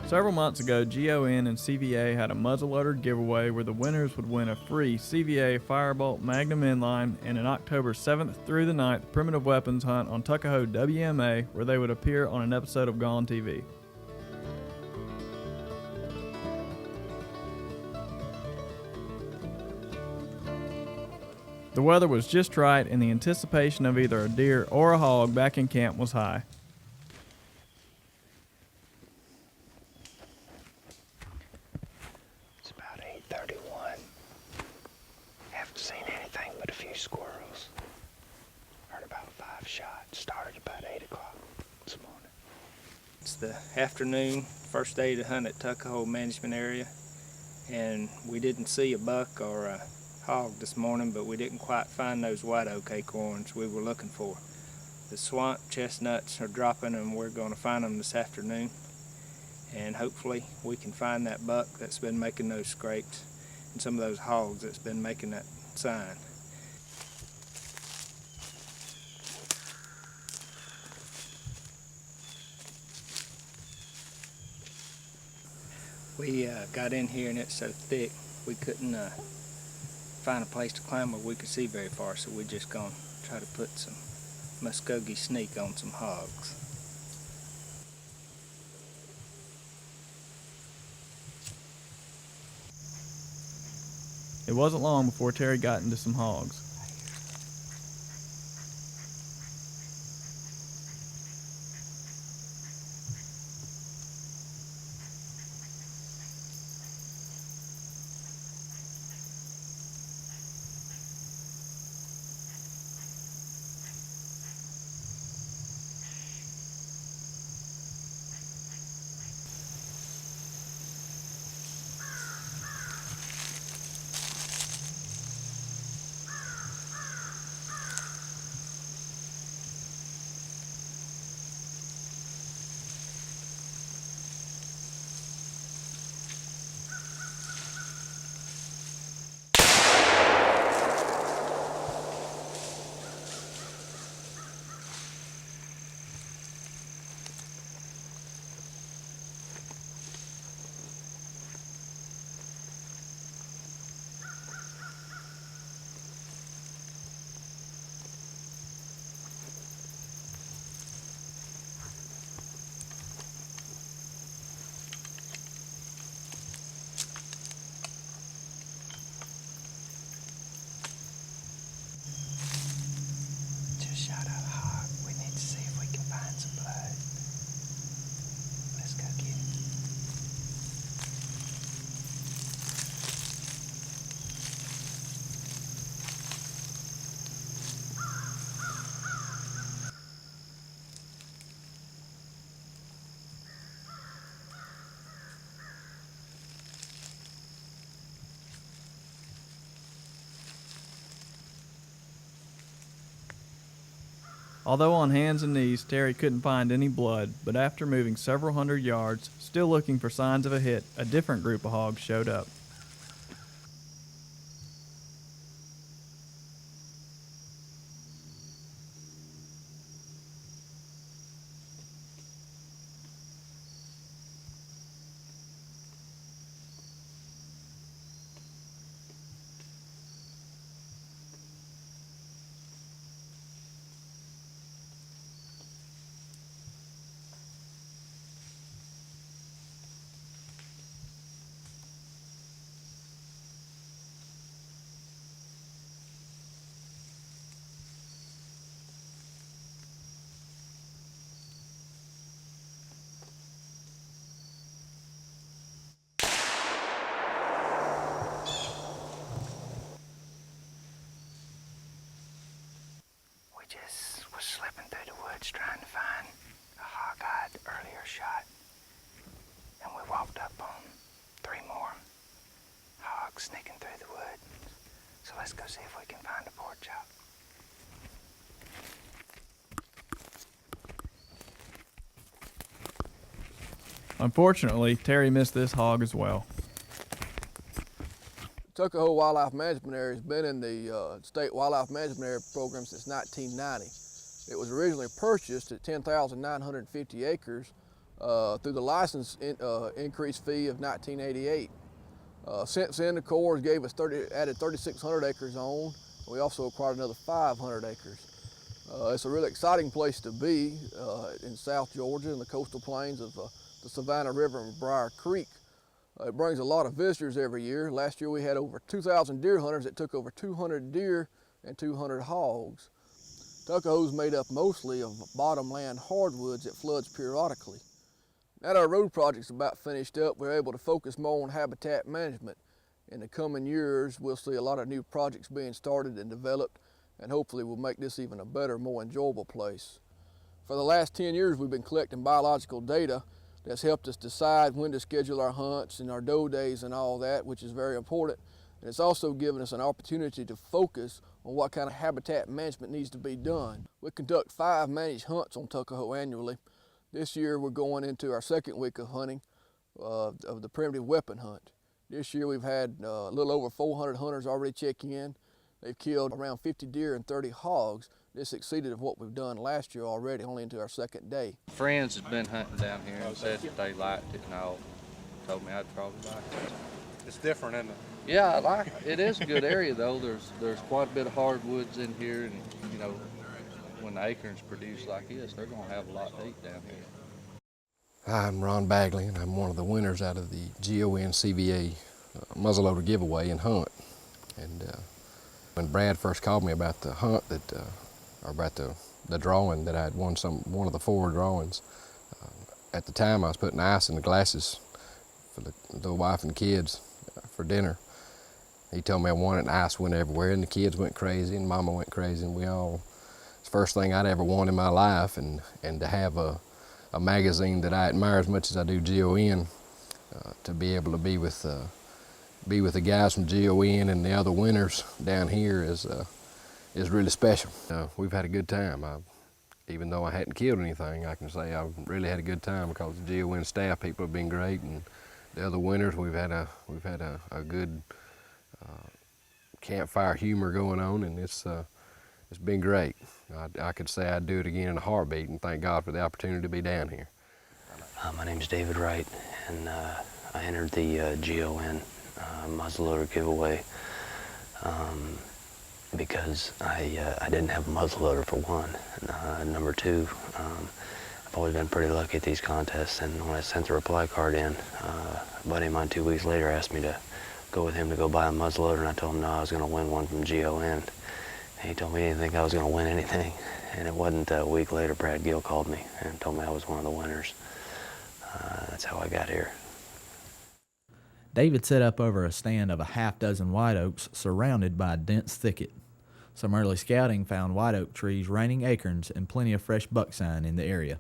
Several months ago, GON and CVA had a muzzleloader giveaway where the winners would win a free CVA Firebolt Magnum inline and an October 7th through the 9th primitive weapons hunt on Tuckahoe WMA where they would appear on an episode of GON-TV. The weather was just right and the anticipation of either a deer or a hog back in camp was high. It's about 8:31. Haven't seen anything but a few squirrels. Heard about 5 shots. Started about 8 o'clock this morning. It's the afternoon, first day to hunt at Tuckahoe Management Area, and we didn't see a buck or a hog this morning, but we didn't quite find those white oak acorns we were looking for. The swamp chestnuts are dropping and we're going to find them this afternoon, and hopefully we can find that buck that's been making those scrapes and some of those hogs that's been making that sign. We got in here and it's so thick we couldn't find a place to climb where we could see very far, so we're just gonna try to put some Muskogee sneak on some hogs. It wasn't long before Terry got into some hogs. Although on hands and knees, Terry couldn't find any blood, but after moving several hundred yards, still looking for signs of a hit, a different group of hogs showed up. Just was slipping through the woods trying to find a hog-eyed earlier shot, and we walked up on 3 more hogs sneaking through the woods. So let's go see if we can find a pork chop. Unfortunately, Terry missed this hog as well. Tuckahoe Wildlife Management Area has been in the State Wildlife Management Area program since 1990. It was originally purchased at 10,950 acres through the license increase fee of 1988. Since then, the Corps gave us added 3,600 acres on. We also acquired another 500 acres. It's a really exciting place to be in South Georgia in the coastal plains of the Savannah River and Briar Creek. It brings a lot of visitors every year. Last year we had over 2,000 deer hunters that took over 200 deer and 200 hogs. Tuckahoe's made up mostly of bottomland hardwoods that floods periodically. Now that our road project's about finished up, we're able to focus more on habitat management. In the coming years, we'll see a lot of new projects being started and developed, and hopefully we'll make this even a better, more enjoyable place. For the last 10 years, we've been collecting biological data that's helped us decide when to schedule our hunts and our doe days and all that, which is very important. And it's also given us an opportunity to focus on what kind of habitat management needs to be done. We conduct 5 managed hunts on Tuckahoe annually. This year we're going into our second week of hunting of the primitive weapon hunt. This year we've had a little over 400 hunters already check in. They've killed around 50 deer and 30 hogs. This exceeded of what we've done last year already, only into our second day. Friends have been hunting down here and said that they liked it, and all told me I'd probably like it. It's different, isn't it? Yeah, I like it. It is a good area though. There's quite a bit of hardwoods in here, and you know, when the acorns produce like this, they're gonna have a lot to eat down here. I'm Ron Bagley, and I'm one of the winners out of the GON CVA muzzleloader giveaway and hunt. And when Brad first called me about the hunt or about the drawing that I had won one of the 4 drawings, at the time I was putting ice in the glasses for the wife and kids for dinner. He told me I won it, and ice went everywhere, and the kids went crazy, and Mama went crazy, and it's the first thing I'd ever won in my life, and to have a magazine that I admire as much as I do GON, to be able to be with the guys from GON and the other winners down here is really special. We've had a good time. Even though I hadn't killed anything, I can say I've really had a good time because the GON staff people have been great, and the other winners, we've had a good campfire humor going on, and it's been great. I could say I'd do it again in a heartbeat, and thank God for the opportunity to be down here. My name's David Wright, and I entered the GON muzzleloader giveaway because I didn't have a muzzleloader, for one. Number 2, I've always been pretty lucky at these contests, and when I sent the reply card in, a buddy of mine 2 weeks later asked me to go with him to go buy a muzzleloader, and I told him no, I was going to win one from GON. And he told me he didn't think I was going to win anything, and it wasn't a week later Brad Gill called me and told me I was one of the winners. That's how I got here. David set up over a stand of a half-dozen white oaks surrounded by a dense thicket. Some early scouting found white oak trees raining acorns and plenty of fresh buck sign in the area.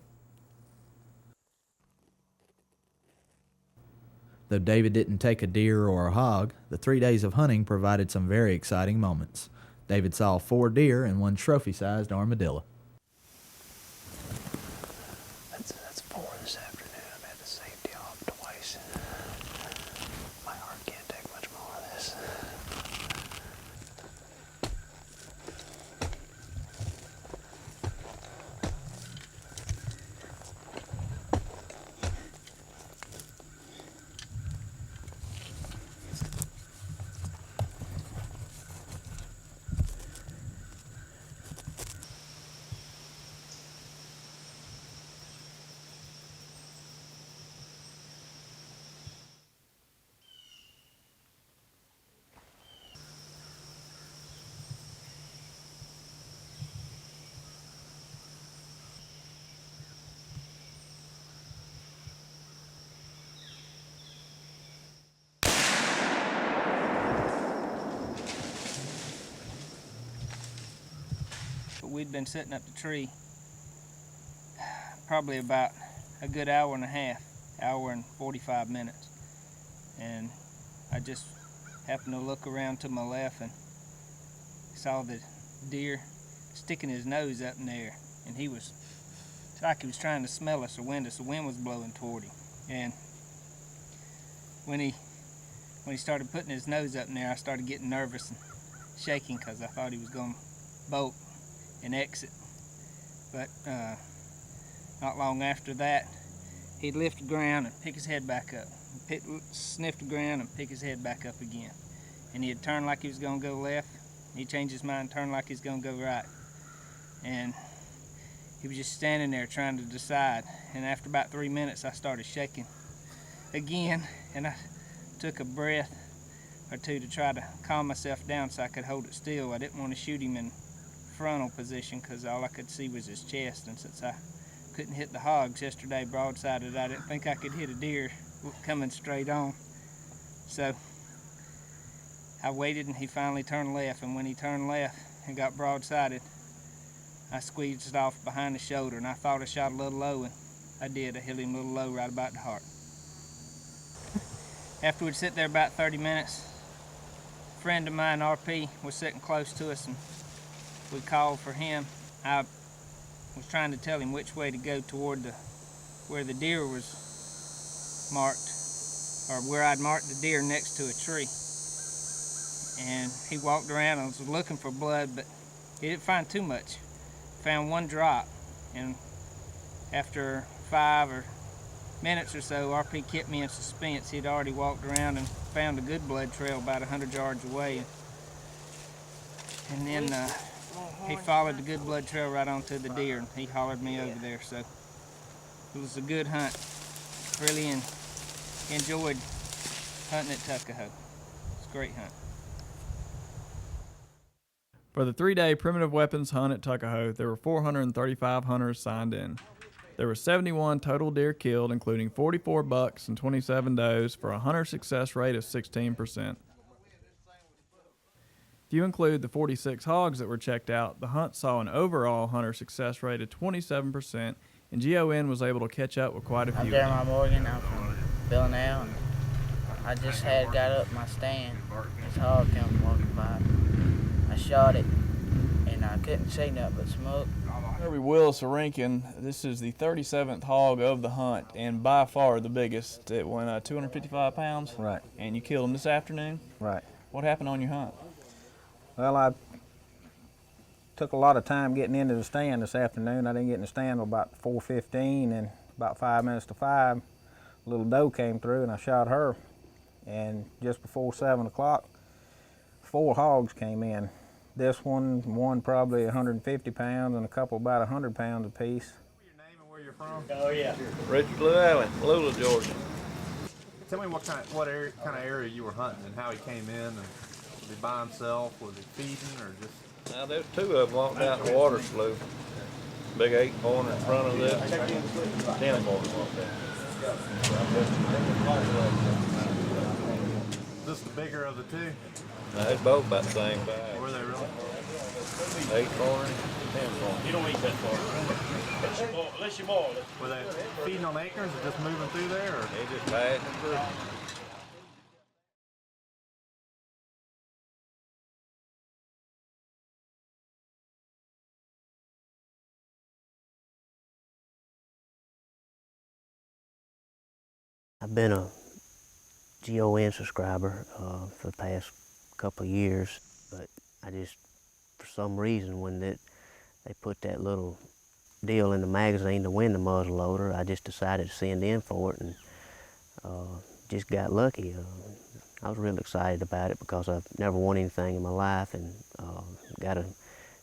Though David didn't take a deer or a hog, the 3 days of hunting provided some very exciting moments. David saw 4 deer and 1 trophy-sized armadillo. That's 4 this afternoon. I've had the safety off twice. My heart can't take much more of this. We'd been sitting up the tree probably about a good hour and a half, hour and 45 minutes. And I just happened to look around to my left and saw the deer sticking his nose up in there. And it's like he was trying to smell us or wind us. The wind was blowing toward him. And when he when he started putting his nose up in there, I started getting nervous and shaking because I thought he was going to bolt and exit. But not long after that, he'd lift the ground and pick his head back up, sniff the ground and pick his head back up again. And he'd turn like he was going to go left. He'd change his mind and turn like he's going to go right. And he was just standing there trying to decide. And after about 3 minutes, I started shaking again, and I took a breath or two to try to calm myself down so I could hold it still. I didn't want to shoot him in frontal position because all I could see was his chest, and since I couldn't hit the hogs yesterday broadsided, I didn't think I could hit a deer coming straight on. So I waited, and he finally turned left, and when he turned left and got broadsided, I squeezed it off behind the shoulder, and I thought I shot a little low, and I did. I hit him a little low right about the heart. After we'd sit there about 30 minutes, a friend of mine, RP, was sitting close to us, and we called for him. I was trying to tell him which way to go toward where the deer was marked, or where I'd marked the deer next to a tree. And he walked around and was looking for blood, but he didn't find too much. Found one drop, and after 5 minutes or so, RP kept me in suspense. He'd already walked around and found a good blood trail about 100 yards away. And then he followed the good blood trail right onto the deer, and he hollered me over there. So it was a good hunt. Really enjoyed hunting at Tuckahoe. It's a great hunt. For the 3-day primitive weapons hunt at Tuckahoe, there were 435 hunters signed in. There were 71 total deer killed, including 44 bucks and 27 does, for a hunter success rate of 16%. If you include the 46 hogs that were checked out, the hunt saw an overall hunter success rate of 27%, and GON was able to catch up with quite a few. I'm Jeremiah Morgan. I'm from Villanelle, and I just got up my stand. This hog came walking by. I shot it, and I couldn't see nothing but smoke. Kirby Willis of Rankin, this is the 37th hog of the hunt, and by far the biggest. It went 255 pounds. Right. And you killed him this afternoon? Right. What happened on your hunt? Well, I took a lot of time getting into the stand this afternoon. I didn't get in the stand until about 4:15, and about 5 minutes to 5, a little doe came through, and I shot her. And just before 7 o'clock, 4 hogs came in. This one probably 150 pounds, and a couple about 100 pounds apiece. Your name and where you're from? Oh yeah. Richard Llewellyn, Lula, Georgia. Tell me what kind of area you were hunting and how he came in, and was he by himself? Was he feeding or just? Now there's 2 of them walking out in the water slough. Big 8-pointer in front of this. 10-pointer walked out. This is the bigger of the 2? No, they're both about the same size. Were they really? 8-pointer, 10-pointer. You don't eat that far. Unless you're more. Were they feeding on acorns or just moving through there? Or? They just passing through. I've been a GON subscriber for the past couple of years, but I just, for some reason, when they put that little deal in the magazine to win the muzzleloader, I just decided to send in for it, and just got lucky. I was really excited about it because I've never won anything in my life, and got a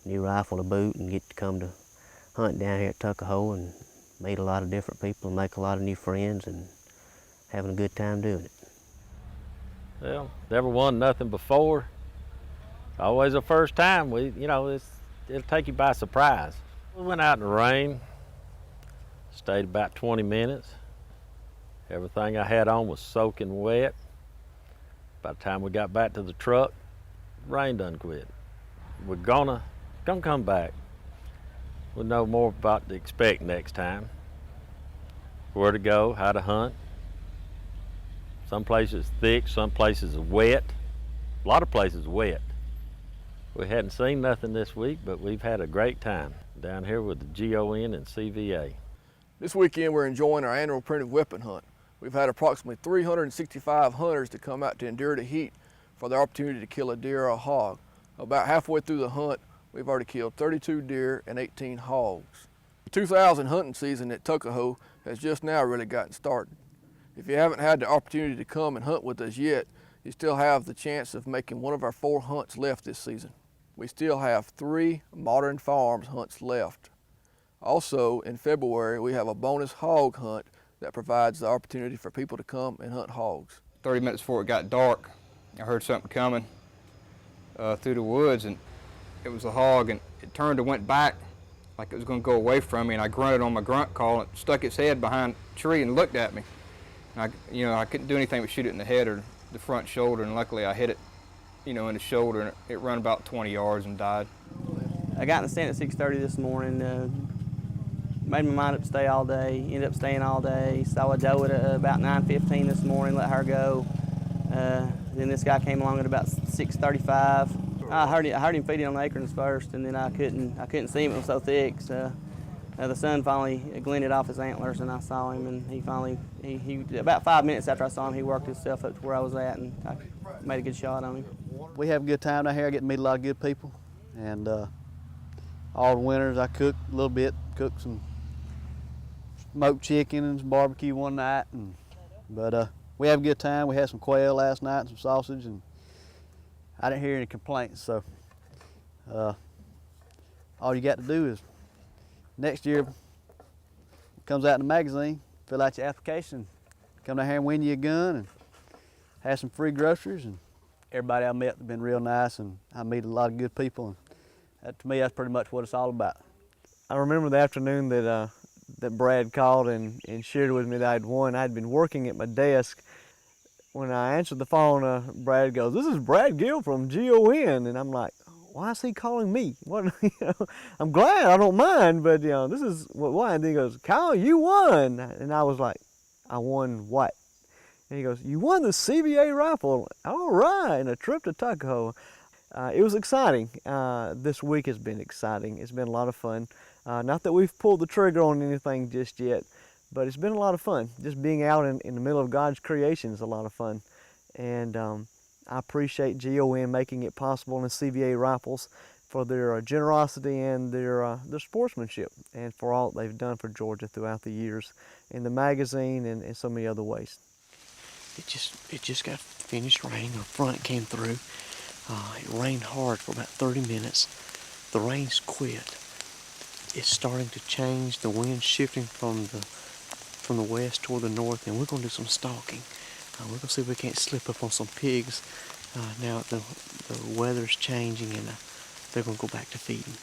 new rifle to boot, and get to come to hunt down here at Tuckahoe and meet a lot of different people and make a lot of new friends, and having a good time doing it. Well, never won nothing before. Always a first time. It'll take you by surprise. We went out in the rain, stayed about 20 minutes. Everything I had on was soaking wet. By the time we got back to the truck, rain done quit. We're gonna come back. We'll know more about to expect next time. Where to go, how to hunt. Some places thick, some places wet. A lot of places wet. We hadn't seen nothing this week, but we've had a great time down here with the GON and CVA. This weekend we're enjoying our annual primitive weapon hunt. We've had approximately 365 hunters to come out to endure the heat for the opportunity to kill a deer or a hog. About halfway through the hunt, we've already killed 32 deer and 18 hogs. The 2000 hunting season at Tuckahoe has just now really gotten started. If you haven't had the opportunity to come and hunt with us yet, you still have the chance of making one of our 4 hunts left this season. We still have 3 Modern Farms hunts left. Also, in February, we have a bonus hog hunt that provides the opportunity for people to come and hunt hogs. 30 minutes before it got dark, I heard something coming through the woods, and it was a hog, and it turned and went back like it was going to go away from me, and I grunted on my grunt call, and it stuck its head behind a tree and looked at me. And I couldn't do anything but shoot it in the head or the front shoulder, and luckily I hit it, in the shoulder, and it ran about 20 yards and died. I got in the stand at 6:30 this morning, made my mind up to stay all day, ended up staying all day, saw a doe at about 9:15 this morning, let her go. Then this guy came along at about 6:35. I heard him feeding on the acorns first, and then I couldn't see him, it was so thick. So the sun finally glinted off his antlers, and I saw him, and he about 5 minutes after I saw him, he worked himself up to where I was at, and I made a good shot on him. We have a good time down here. I get to meet a lot of good people, and all the winters I cook a little bit, cooked some smoked chicken and some barbecue one night, but we have a good time. We had some quail last night and some sausage, and I didn't hear any complaints. So all you got to do is next year it comes out in the magazine, fill out your application, come down here and win you a gun and have some free groceries. And everybody I met has been real nice, and I meet a lot of good people, and to me that's pretty much what it's all about. I remember the afternoon that Brad called and shared with me that I'd won. I'd been working at my desk. When I answered the phone, Brad goes, "This is Brad Gill from GON," and I'm like, "Why is he calling me? What?" I'm glad, I don't mind, but this is why. And he goes, "Kyle, you won," and I was like, "I won what?" And he goes, "You won the CVA rifle." All right, and a trip to Tuckahoe. It was exciting. This week has been exciting. It's been a lot of fun. Not that we've pulled the trigger on anything just yet, but it's been a lot of fun. Just being out in the middle of God's creation is a lot of fun. And I appreciate GON making it possible and the CVA rifles for their generosity and their sportsmanship, and for all they've done for Georgia throughout the years in the magazine and in so many other ways. It just got finished raining. A front came through. It rained hard for about 30 minutes. The rain's quit. It's starting to change. The wind's shifting from the west toward the north, and we're going to do some stalking. We're going to see if we can't slip up on some pigs. Now the weather's changing, and they're going to go back to feeding.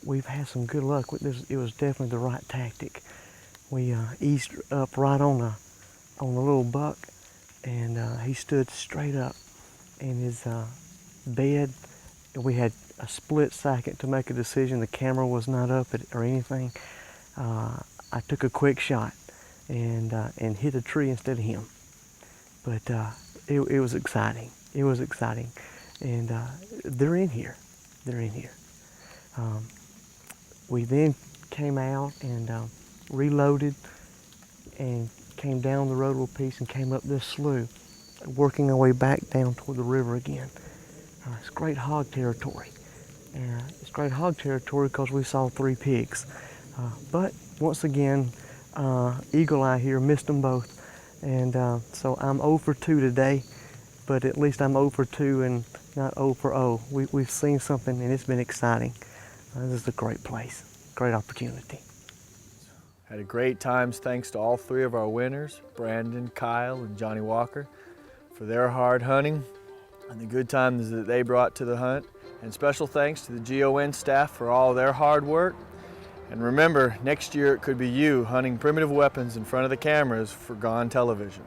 We've had some good luck with this. It was definitely the right tactic. We eased up right on the little buck, and he stood straight up in his bed. We had a split second to make a decision. The camera was not up or anything. I took a quick shot and hit a tree instead of him. But it was exciting. It was exciting, and they're in here. They're in here. We then came out and reloaded and came down the road a little piece and came up this slough, working our way back down toward the river again. It's great hog territory. It's great hog territory because we saw 3 pigs. But once again, Eagle Eye here missed them both. And so I'm 0 for 2 today, but at least I'm 0 for 2 and not 0 for 0. We've seen something, and it's been exciting. This is a great place, great opportunity. Had a great time thanks to all 3 of our winners, Brandon, Kyle, and Johnny Walker, for their hard hunting and the good times that they brought to the hunt. And special thanks to the GON staff for all their hard work. And remember, next year it could be you hunting primitive weapons in front of the cameras for GON television.